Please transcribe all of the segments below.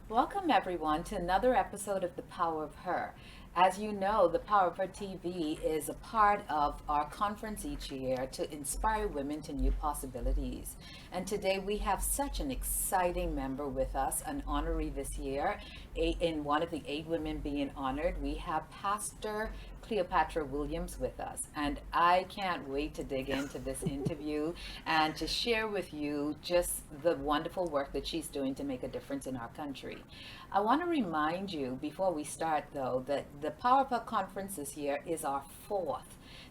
Welcome, everyone, to another episode of The Power of Her. As you know, The Power of Her TV is a part of our conference each year to inspire women to new possibilities. And today we have such an exciting member with us, an honoree this year. In one of the 8 women being honored, we have Pastor Cleopatra Williams with us. And I can't wait to dig into this interview and to share with you just the wonderful work that she's doing to make a difference in our country. I want to remind you before we start, though, that the Power Up Conference this year is our 4th.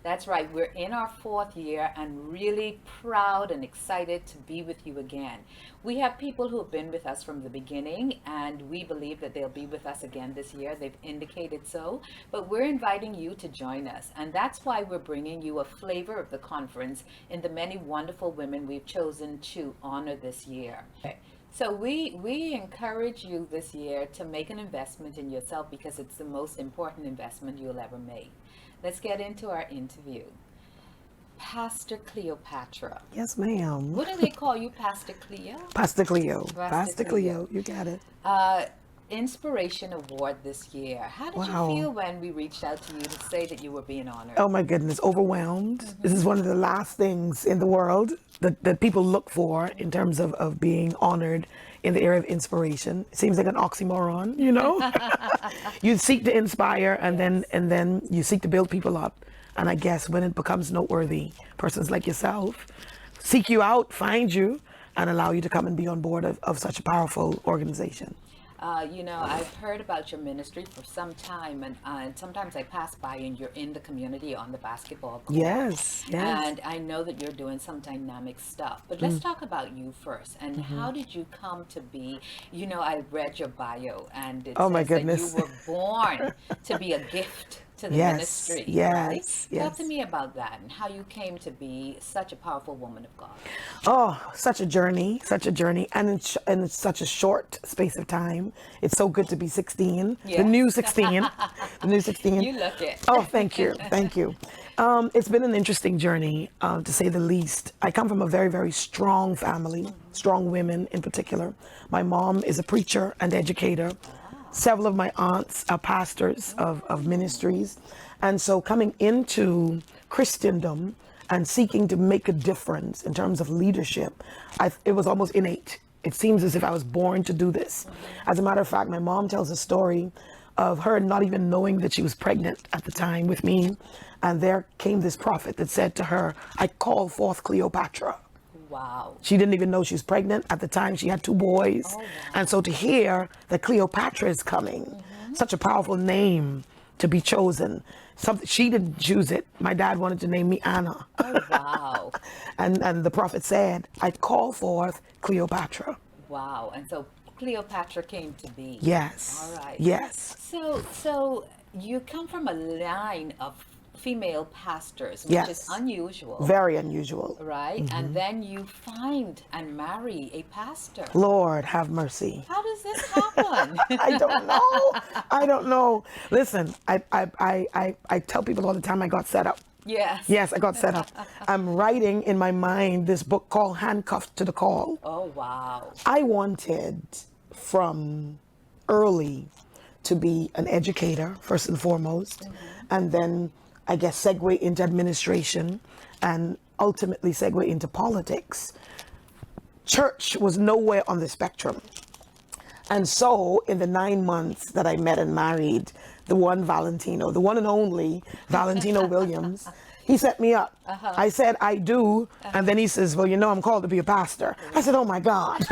That's right, we're in our 4th year and really proud and excited to be with you again. We have people who have been with us from the beginning, and we believe that they'll be with us again this year. They've indicated so, but we're inviting you to join us, and that's why we're bringing you a flavor of the conference in the many wonderful women we've chosen to honor this year. So we encourage you this year to make an investment in yourself because it's the most important investment you'll ever make. Let's get into our interview. Pastor Cleopatra. Yes, ma'am. What do they call you, Pastor Cleo? Pastor Cleo. Pastor Cleo. You got it. Inspiration Award this year. How did Wow. you feel when we reached out to you to say that you were being honored? Oh my goodness, overwhelmed. This is one of the last things in the world that people look for in terms of being honored in the area of inspiration. It seems like an oxymoron, you know? You seek to inspire and then you seek to build people up. And I guess when it becomes noteworthy, persons like yourself seek you out, find you, and allow you to come and be on board of such a powerful organization. I've heard about your ministry for some time, and sometimes I pass by and you're in the community on the basketball court. Yes. And I know that you're doing some dynamic stuff. But let's talk about you first. And how did you come to be, I read your bio, and it Oh my says goodness. that you were born to be a gift to the Yes, ministry. yes, Right? Talk yes. to me about that and how you came to be such a powerful woman of God. Oh, such a journey, and it's such a short space of time. It's so good to be 16, Yeah. the new 16, the new 16. You look it. Oh, thank you. It's been an interesting journey, to say the least. I come from a very, very strong family, strong women in particular. My mom is a preacher and educator. Several of my aunts are pastors of ministries. And so coming into Christendom and seeking to make a difference in terms of leadership, it was almost innate. It seems as if I was born to do this. As a matter of fact, my mom tells a story of her not even knowing that she was pregnant at the time with me. And there came this prophet that said to her, "I call forth Cleopatra." Wow. She didn't even know she was pregnant. At the time, she had 2 boys. Oh, wow. And so to hear that Cleopatra is coming, such a powerful name to be chosen. She didn't choose it. My dad wanted to name me Anna. Oh, wow. And the prophet said, "I call forth Cleopatra." Wow. And so Cleopatra came to be. Yes. All right. Yes. So you come from a line of female pastors, which Yes. is unusual. Very unusual. Right? And then you find and marry a pastor. Lord, have mercy. How does this happen? I don't know. Listen, I tell people all the time I got set up. Yes. Yes, I got set up. I'm writing in my mind this book called Handcuffed to the Call. Oh, wow. I wanted from early to be an educator, first and foremost, and then I guess segue into administration and ultimately segue into politics. Church was nowhere on the spectrum. And so in the 9 months that I met and married the one and only Valentino Williams, he set me up. I said, "I do." And then he says, "Well, I'm called to be a pastor." I said, "Oh my God."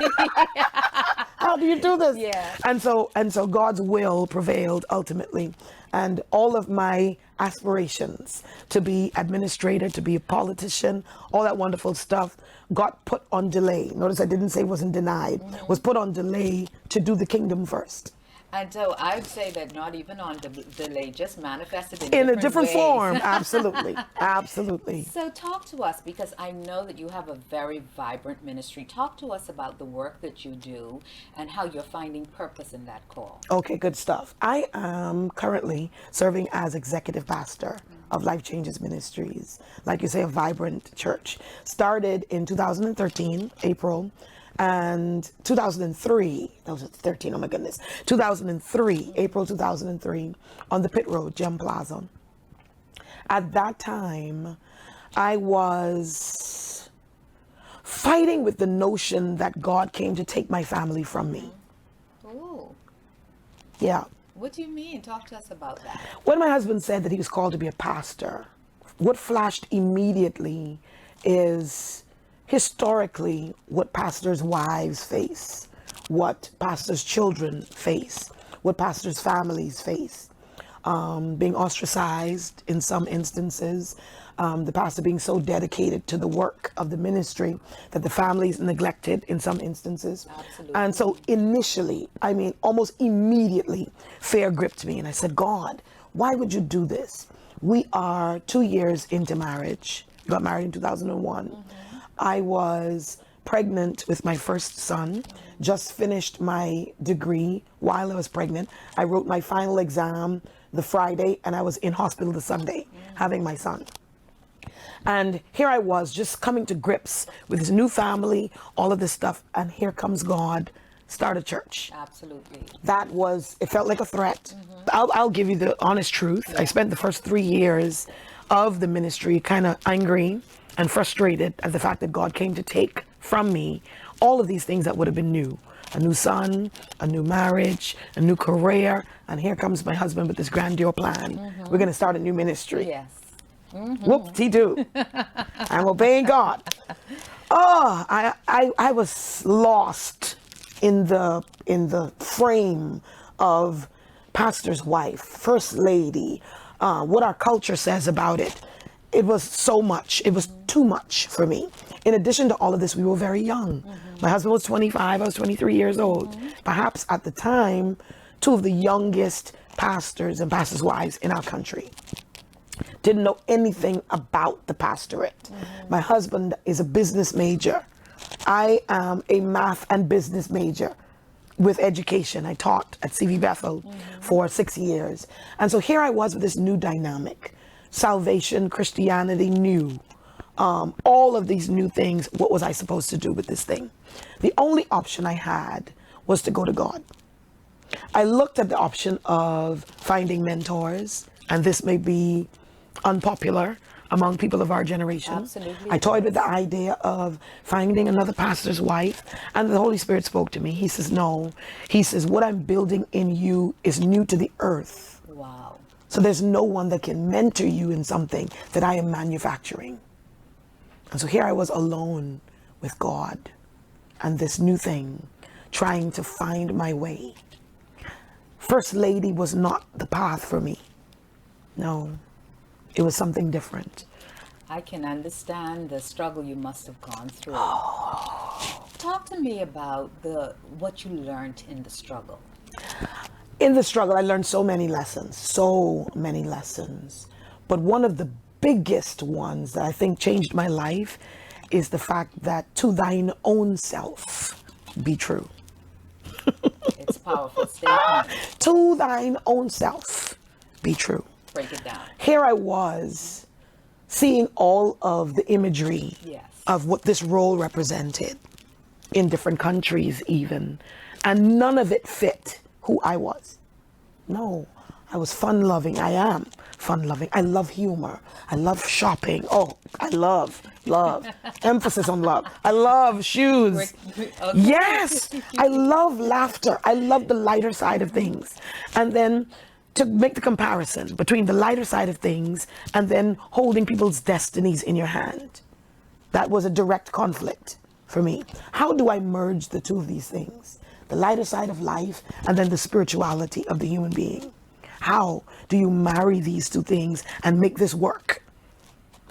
How do you do this? Yeah. And so God's will prevailed ultimately. And all of my aspirations to be administrator, to be a politician, all that wonderful stuff got put on delay. Notice I didn't say wasn't denied, was put on delay to do the kingdom first. And so I would say that not even on delay, just manifested In a different ways. form. Absolutely. Absolutely. So talk to us, because I know that you have a very vibrant ministry. Talk to us about the work that you do and how you're finding purpose in that call. Okay, good stuff. I am currently serving as executive pastor of Life Changes Ministries. Like you say, a vibrant church. Started in 2013, April, And 2003, that was 13, oh my goodness, 2003, April 2003, on the Pit Road, Gem Plaza. At that time, I was fighting with the notion that God came to take my family from me. Oh, Yeah. what do you mean? Talk to us about that. When my husband said that he was called to be a pastor, what flashed immediately is historically what pastors' wives face, what pastors' children face, what pastors' families face. Being ostracized in some instances, the pastor being so dedicated to the work of the ministry that the family is neglected in some instances. Absolutely. And so initially, I mean, almost immediately, fear gripped me. And I said, God, why would you do this? We are 2 years into marriage. Got married in 2001. I was pregnant with my first son, just finished my degree while I was pregnant. I wrote my final exam the Friday, and I was in hospital the Sunday having my son. And here I was just coming to grips with this new family, all of this stuff. And here comes God, start a church. Absolutely. That was, it felt like a threat. I'll give you the honest truth. I spent the first 3 years of the ministry kind of angry and frustrated at the fact that God came to take from me all of these things that would have been new. A new son, a new marriage, a new career. And here comes my husband with this grandeur plan. We're going to start a new ministry. Yes. Whoop-de-doo. I'm obeying God. Oh, I was lost in the frame of pastor's wife, first lady, what our culture says about it. It was so much. It was too much for me. In addition to all of this, we were very young. My husband was 25. I was 23 years old. Perhaps at the time, two of the youngest pastors and pastors' wives in our country. Didn't know anything about the pastorate. My husband is a business major. I am a math and business major with education. I taught at CV Bethel for 6 years. And so here I was with this new dynamic. Salvation, Christianity, new. All of these new things. What was I supposed to do with this thing? The only option I had was to go to God. I looked at the option of finding mentors, and this may be unpopular among people of our generation. Absolutely. I toyed with the idea of finding another pastor's wife, and the Holy Spirit spoke to me. He says, no. He says, what I'm building in you is new to the earth. Wow. So there's no one that can mentor you in something that I am manufacturing. And so here I was alone with God and this new thing, trying to find my way. First lady was not the path for me. No, it was something different. I can understand the struggle you must have gone through. Talk to me about what you learned in the struggle. In the struggle, I learned so many lessons. But one of the biggest ones that I think changed my life is the fact that to thine own self be true. It's a powerful statement. To thine own self be true. Break it down. Here I was seeing all of the imagery Yes. of what this role represented in different countries even, and none of it fit who I was. No, I was fun-loving. I am fun-loving. I love humor. I love shopping. Oh, I love, emphasis on love. I love shoes. Okay. Yes, I love laughter. I love the lighter side of things. And then to make the comparison between the lighter side of things and then holding people's destinies in your hand. That was a direct conflict for me. How do I merge the two of these things? The lighter side of life and then the spirituality of the human being. How do you marry these two things and make this work?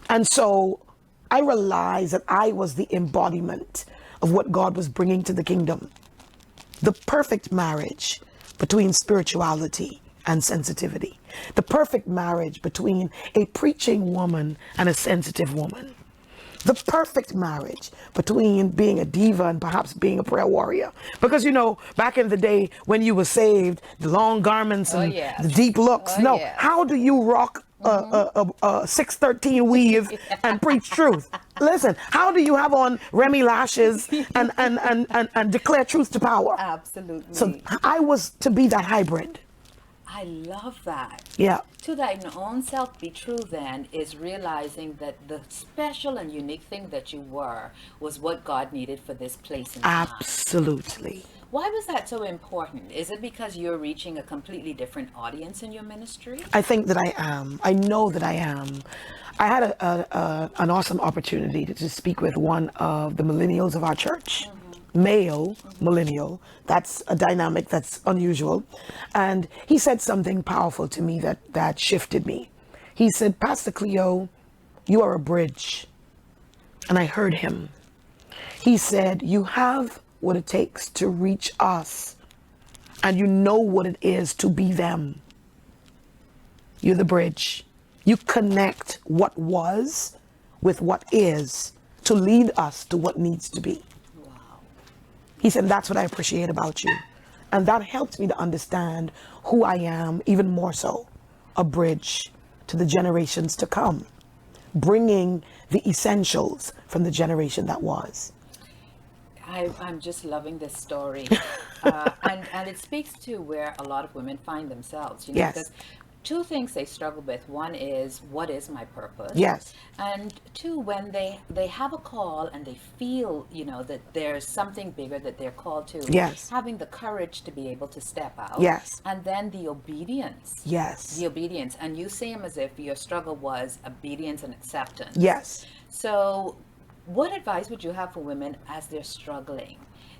And so I realized that I was the embodiment of what God was bringing to the kingdom. The perfect marriage between spirituality and sensitivity. The perfect marriage between a preaching woman and a sensitive woman. The perfect marriage between being a diva and perhaps being a prayer warrior. Because, you know, back in the day when you were saved, the long garments and the deep looks. How do you rock a 613 weave and preach truth. Listen, how do you have on Remy lashes and declare truth to power? Absolutely. So I was to be that hybrid. I love that. Yeah. To thine own self be true then is realizing that the special and unique thing that you were was what God needed for this place and time. Absolutely. Why was that so important? Is it because you're reaching a completely different audience in your ministry? I think that I am. I know that I am. I had an awesome opportunity to speak with one of the millennials of our church. Male millennial. That's a dynamic that's unusual. And he said something powerful to me that shifted me. He said, Pastor Cleo, you are a bridge. And I heard him. He said, you have what it takes to reach us, and you know what it is to be them. You're the bridge. You connect what was with what is to lead us to what needs to be. Wow. He said, that's what I appreciate about you. And that helped me to understand who I am even more so, a bridge to the generations to come, bringing the essentials from the generation that was. I'm just loving this story. And it speaks to where a lot of women find themselves, you know, Yes. because two things they struggle with. One is, what is my purpose? Yes. And two, when they have a call and they feel, you know, that there's something bigger that they're called to. Yes. Having the courage to be able to step out. Yes. And then the obedience. Yes. The obedience. And you seem as if your struggle was obedience and acceptance. Yes. So what advice would you have for women as they're struggling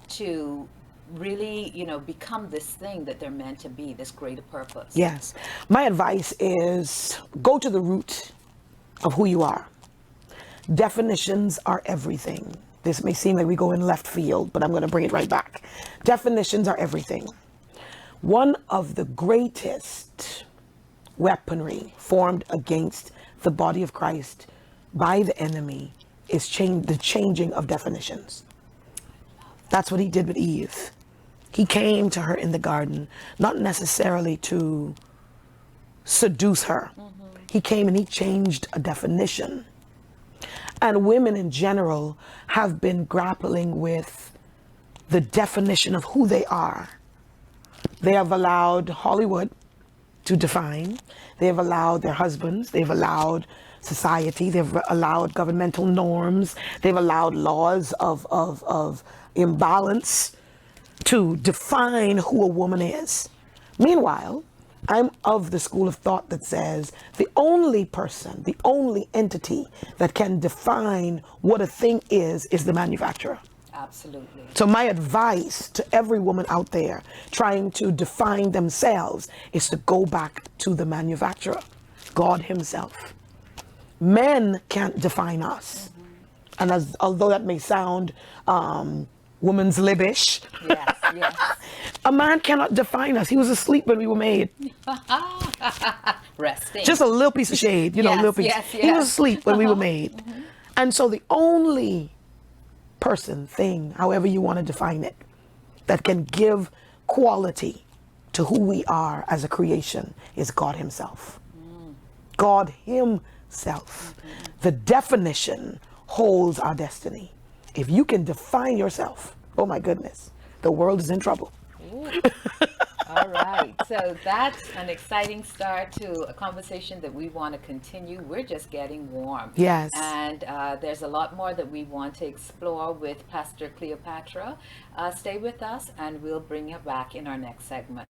to really, you know, become this thing that they're meant to be, this greater purpose? Yes. My advice is go to the root of who you are. Definitions are everything. This may seem like we go in left field, but I'm going to bring it right back. Definitions are everything. One of the greatest weaponry formed against the body of Christ by the enemy is the changing of definitions. That's what he did with Eve. He came to her in the garden, not necessarily to seduce her. He came and he changed a definition. And women in general have been grappling with the definition of who they are. They have allowed Hollywood to define. They have allowed their husbands. They've allowed society. They've allowed governmental norms. They've allowed laws of imbalance to define who a woman is. Meanwhile, I'm of the school of thought that says the only person, the only entity that can define what a thing is the manufacturer. Absolutely. So my advice to every woman out there trying to define themselves is to go back to the manufacturer, God himself. Men can't define us. And although that may sound woman's libbish, Yes, yes. a man cannot define us. He was asleep when we were made. Resting. Just a little piece of shade, you know, Yes, little piece. yes, He was yes. asleep when we were made. And so the only person, thing, however you want to define it, that can give quality to who we are as a creation is God himself. God himself. The definition holds our destiny. If you can define yourself, oh my goodness, the world is in trouble. All right. So that's an exciting start to a conversation that we want to continue. We're just getting warm. Yes. And there's a lot more that we want to explore with Pastor Cleopatra. Stay with us and we'll bring you back in our next segment.